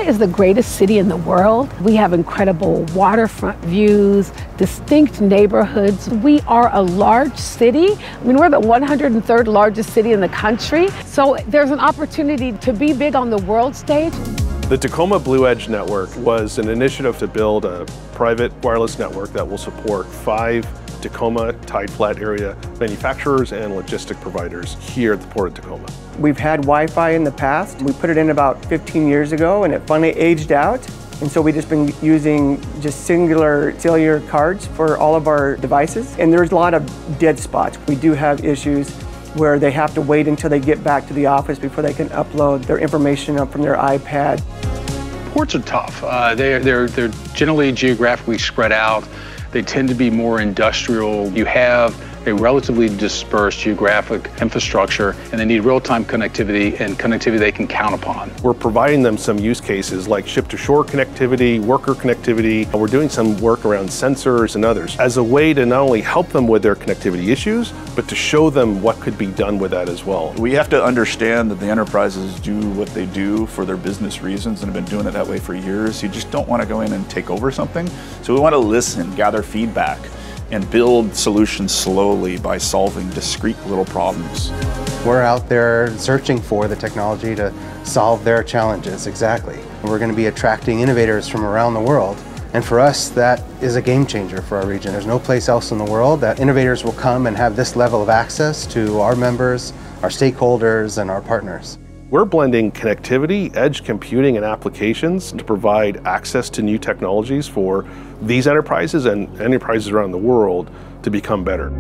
is the greatest city in the world. We have incredible waterfront views, distinct neighborhoods. We are a large city. I mean, we're the 103rd largest city in the country. So there's an opportunity to be big on the world stage. The Tacoma Blue Edge Network was an initiative to build a private wireless network that will support 5 Tacoma Tideflat area manufacturers and logistic providers here at the Port of Tacoma. We've had Wi-Fi in the past. We put it in about 15 years ago and it finally aged out. And so we've just been using just singular cellular cards for all of our devices. And there's a lot of dead spots. We do have issues where they have to wait until they get back to the office before they can upload their information up from their iPad. Ports are tough. They're generally geographically spread out. They tend to be more industrial. You have a relatively dispersed geographic infrastructure, and they need real-time connectivity and connectivity they can count upon. We're providing them some use cases like ship-to-shore connectivity, worker connectivity. We're doing some work around sensors and others as a way to not only help them with their connectivity issues, but to show them what could be done with that as well. We have to understand that the enterprises do what they do for their business reasons and have been doing it that way for years. You just don't want to go in and take over something. So we want to listen, gather feedback, and build solutions slowly by solving discrete little problems. We're out there searching for the technology to solve their challenges, exactly. We're going to be attracting innovators from around the world. And for us, that is a game changer for our region. There's no place else in the world that innovators will come and have this level of access to our members, our stakeholders, and our partners. We're blending connectivity, edge computing, and applications to provide access to new technologies for these enterprises and enterprises around the world to become better.